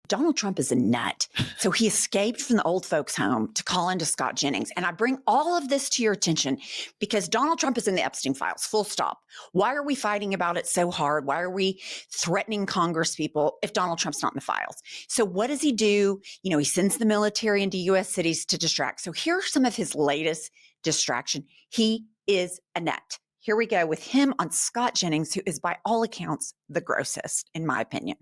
Donald Trump is a nut. So he escaped from the old folks' home to call into Scott Jennings. And I bring all of this to your attention because Donald Trump is in the Epstein files, full stop. Why are we fighting about it so hard? Why are we threatening Congress people if Donald Trump's not in the files? So what does he do? He sends the military into U.S. cities to distract. So here are some of his latest distraction. He is a nut. Here we go with him on Scott Jennings, who is by all accounts the grossest, in my opinion.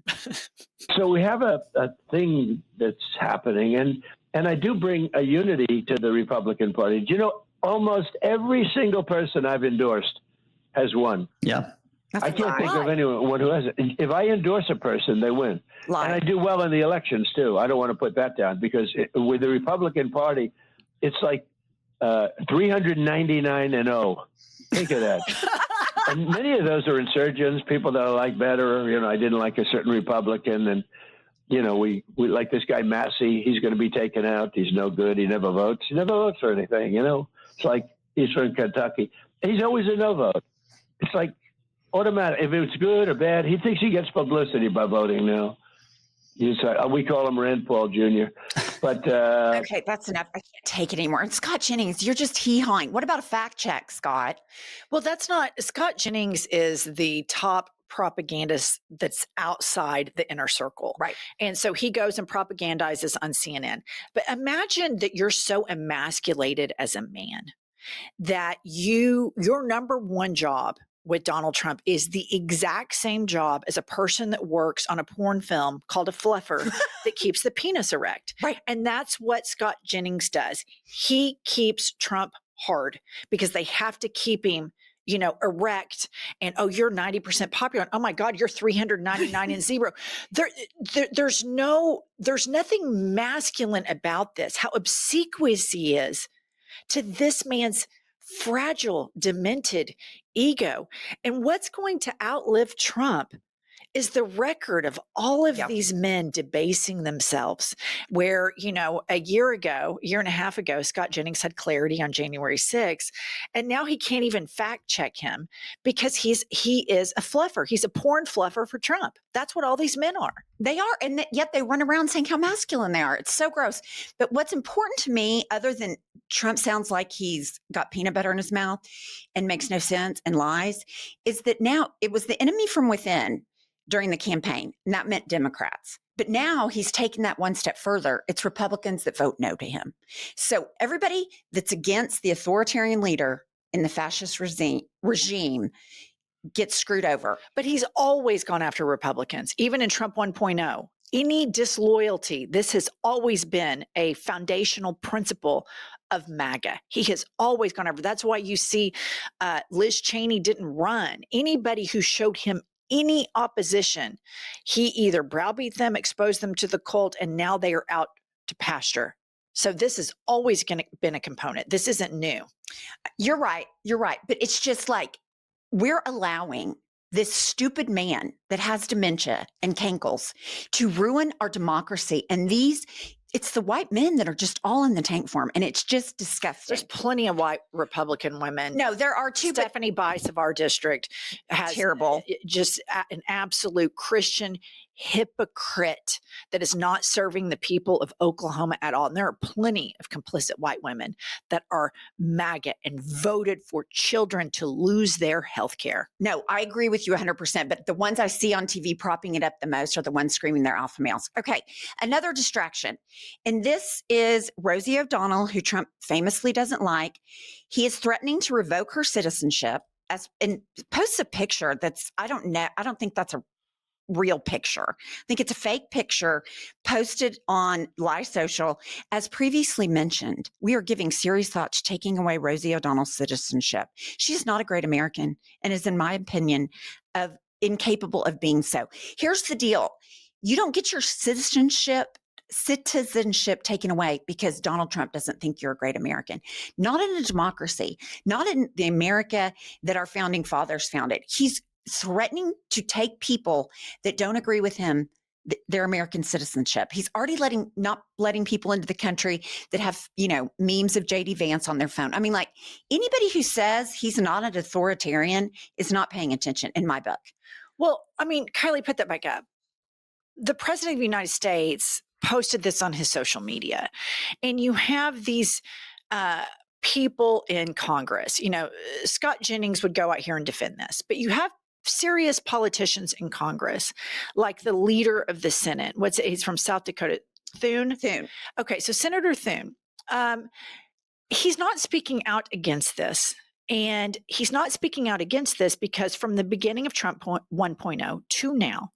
So we have a thing that's happening, and I do bring a unity to the Republican Party. Do you know, almost every single person I've endorsed has won. Yeah. I can't think of anyone who hasn't. If I endorse a person, they win. And I do well in the elections, too. I don't want to put that down because with the Republican Party, it's like 399-0. Think of that. And many of those are insurgents, people that I like better. I didn't like a certain Republican. And, we like this guy, Massey. He's going to be taken out. He's no good. He never votes. He never votes for anything, It's like he's from Kentucky. He's always a no vote. It's like automatic. If it's good or bad, he thinks he gets publicity by voting now. We call him Rand Paul Jr. But okay, that's enough. I can't take it anymore. And Scott Jennings, you're just hee-hawing. What about a fact check, Scott? Well, that's not – Scott Jennings is the top propagandist that's outside the inner circle. Right. And so he goes and propagandizes on CNN. But imagine that you're so emasculated as a man that your number one job with Donald Trump is the exact same job as a person that works on a porn film called a fluffer that keeps the penis erect. Right. And that's what Scott Jennings does. He keeps Trump hard because they have to keep him, erect and, oh, you're 90% popular. And, oh my God, you're 399 and 0. There's nothing masculine about this, how obsequious he is to this man's fragile, demented ego. And what's going to outlive Trump is the record of all of these men debasing themselves, where, a year and a half ago, Scott Jennings had clarity on January 6th, and now he can't even fact check him because he is a fluffer. He's a porn fluffer for Trump. That's what all these men are. They are, and yet they run around saying how masculine they are. It's so gross. But what's important to me, other than Trump sounds like he's got peanut butter in his mouth and makes no sense and lies, is that now it was the enemy from within during the campaign, and that meant Democrats. But now he's taken that one step further. It's Republicans that vote no to him. So everybody that's against the authoritarian leader in the fascist regime gets screwed over. But he's always gone after Republicans, even in Trump 1.0. Any disloyalty, this has always been a foundational principle of MAGA. He has always gone after. That's why you see Liz Cheney didn't run. Anybody who showed him any opposition, he either browbeat them, exposed them to the cult, and now they are out to pasture. So this has always been a component. This isn't new. You're right. But it's just like we're allowing this stupid man that has dementia and cankles to ruin our democracy. And it's the white men that are just all in the tank for him. And it's just disgusting. There's plenty of white Republican women. No, there are too. Stephanie Bice of our district has terrible, just an absolute Christian hypocrite that is not serving the people of Oklahoma at all. And there are plenty of complicit white women that are MAGA and voted for children to lose their health care. No, I agree with you 100%. But the ones I see on TV propping it up the most are the ones screaming they're alpha males. Okay, another distraction. And this is Rosie O'Donnell, who Trump famously doesn't like. He is threatening to revoke her citizenship and posts a picture that's, I don't think that's a real picture. I think it's a fake picture posted on Live Social. As previously mentioned, we are giving serious thought to taking away Rosie O'Donnell's citizenship. She is not a great American and is, in my opinion, incapable of being so. Here's the deal. You don't get your citizenship taken away because Donald Trump doesn't think you're a great American. Not in a democracy, not in the America that our founding fathers founded. He's threatening to take people that don't agree with him their American citizenship. He's already not letting people into the country that have, memes of JD Vance on their phone. I mean, like, anybody who says he's not an authoritarian is not paying attention in my book. Well, I mean, Kylie, put that back up. the president of the United States posted this on his social media, and you have these people in Congress. Scott Jennings would go out here and defend this, but you have serious politicians in Congress, like the leader of the Senate. He's from South Dakota, Thune. Okay, so Senator Thune. He's not speaking out against this. And he's not speaking out against this because from the beginning of Trump 1.0 to now,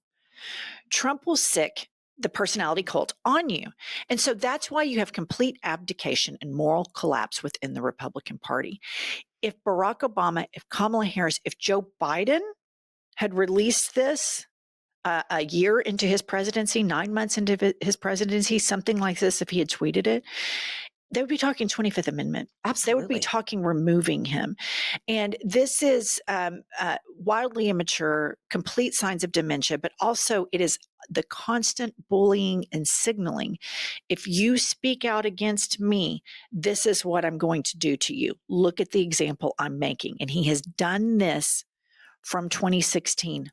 Trump will sick the personality cult on you. And so that's why you have complete abdication and moral collapse within the Republican Party. If Barack Obama, if Kamala Harris, if Joe Biden had released this a year into his presidency, 9 months into his presidency, something like this, if he had tweeted it, they would be talking 25th Amendment. Absolutely. They would be talking removing him. And this is wildly immature, complete signs of dementia, but also it is the constant bullying and signaling. If you speak out against me, this is what I'm going to do to you. Look at the example I'm making. And he has done this from 2016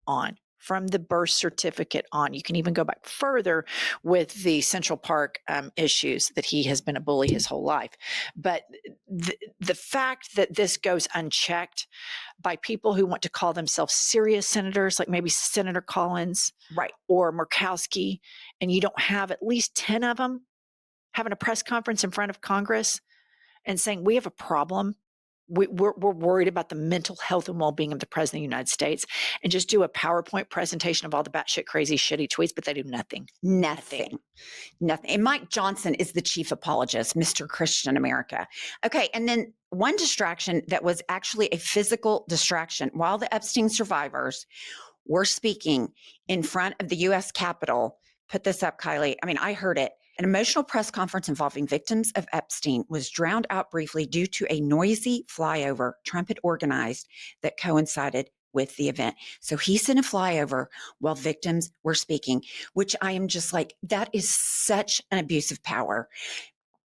on. From the birth certificate on. You can even go back further with the Central Park issues that he has been a bully his whole life. But the fact that this goes unchecked by people who want to call themselves serious senators, like maybe Senator Collins, right, or Murkowski, and you don't have at least 10 of them having a press conference in front of Congress and saying, we have a problem. We're worried about the mental health and well-being of the president of the United States, and just do a PowerPoint presentation of all the batshit crazy, shitty tweets, but they do nothing. Nothing. And Mike Johnson is the chief apologist, Mr. Christian America. Okay. And then one distraction that was actually a physical distraction while the Epstein survivors were speaking in front of the U.S. Capitol. Put this up, Kylie. I mean, I heard it. An emotional press conference involving victims of Epstein was drowned out briefly due to a noisy flyover Trump had organized that coincided with the event. So he sent a flyover while victims were speaking, which I am just like, that is such an abuse of power.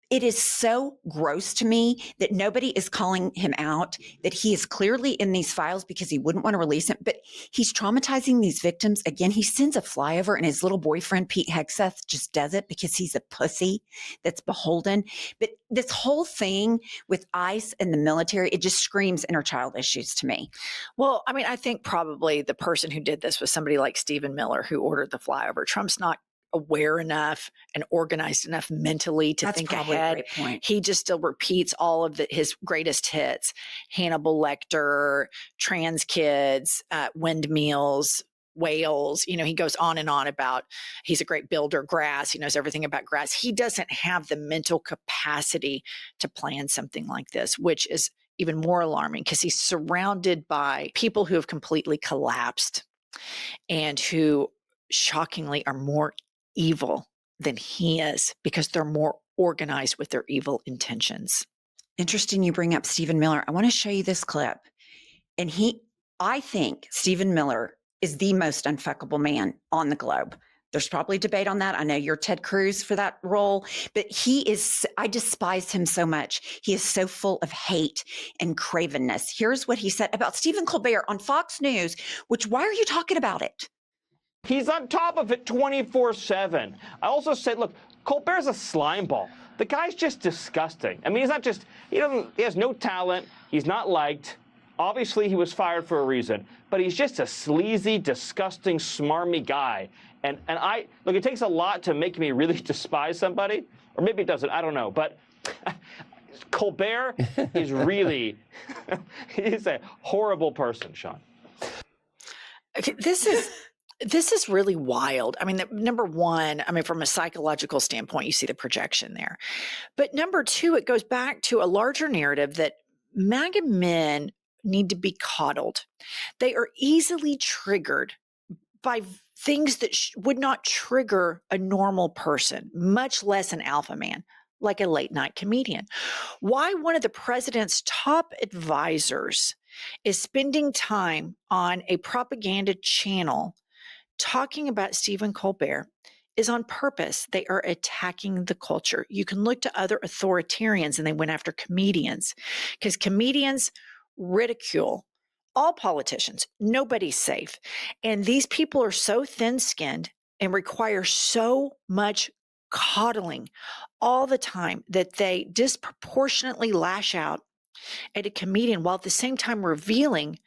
It is so gross to me that nobody is calling him out, that he is clearly in these files because he wouldn't want to release it, but he's traumatizing these victims. Again, he sends a flyover and his little boyfriend, Pete Hegseth, just does it because he's a pussy that's beholden. But this whole thing with ICE and the military, it just screams inner child issues to me. Well, I mean, I think probably the person who did this was somebody like Stephen Miller, who ordered the flyover. Trump's not aware enough and organized enough mentally to think ahead. He just still repeats all of his greatest hits: Hannibal Lecter, trans kids, windmills, whales. He goes on and on about he's a great builder, grass. He knows everything about grass. He doesn't have the mental capacity to plan something like this, which is even more alarming because he's surrounded by people who have completely collapsed and who shockingly are more evil than he is because they're more organized with their evil intentions. Interesting you bring up Stephen Miller. I want to show you this clip. And I think Stephen Miller is the most unfuckable man on the globe. There's probably debate on that. I know you're Ted Cruz for that role, but I despise him so much. He is so full of hate and cravenness. Here's what he said about Stephen Colbert on Fox News, why are you talking about it? He's on top of it 24/7. I also said, look, Colbert's a slime ball. The guy's just disgusting. I mean, he's not just, he has no talent. He's not liked. Obviously, he was fired for a reason. But he's just a sleazy, disgusting, smarmy guy. And look, it takes a lot to make me really despise somebody. Or maybe it doesn't. I don't know. But Colbert is really, he's a horrible person, Sean. Okay, this is really wild. I mean, number one, from a psychological standpoint, you see the projection there. But number two, it goes back to a larger narrative that MAGA men need to be coddled. They are easily triggered by things that would not trigger a normal person, much less an alpha man, like a late night comedian. Why one of the president's top advisors is spending time on a propaganda channel talking about Stephen Colbert is on purpose. They are attacking the culture. You can look to other authoritarians and they went after comedians because comedians ridicule all politicians. Nobody's safe. And these people are so thin-skinned and require so much coddling all the time that they disproportionately lash out at a comedian while at the same time revealing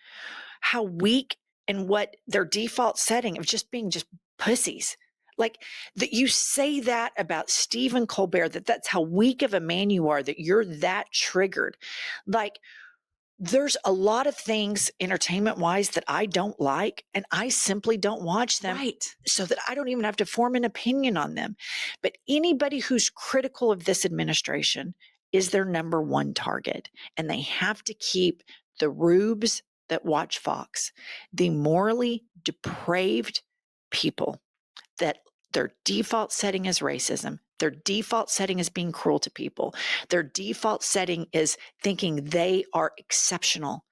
how weak and what their default setting of just being just pussies. Like that you say that about Stephen Colbert, that's how weak of a man you are, that you're that triggered. Like there's a lot of things entertainment wise that I don't like, and I simply don't watch them Right. so that I don't even have to form an opinion on them. But anybody who's critical of this administration is their number one target, and they have to keep the rubes that watch Fox, the morally depraved people that their default setting is racism. Their default setting is being cruel to people. Their default setting is thinking they are exceptional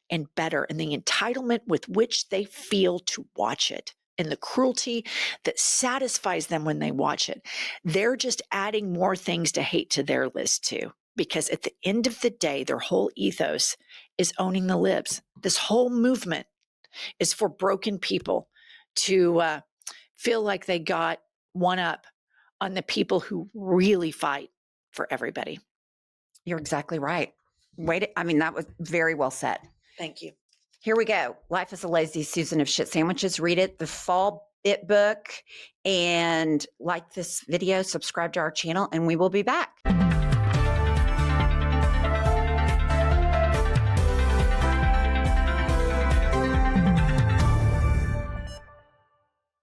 and better, and the entitlement with which they feel to watch it and the cruelty that satisfies them when they watch it. They're just adding more things to hate to their list too, because at the end of the day, their whole ethos is owning the libs. This whole movement is for broken people to feel like they got one up on the people who really fight for everybody. You're exactly right. I mean, that was very well said. Thank you. Here we go. Life is a Lazy Susan of Shit Sandwiches. Read it, the Fall It book, and like this video, subscribe to our channel, and we will be back.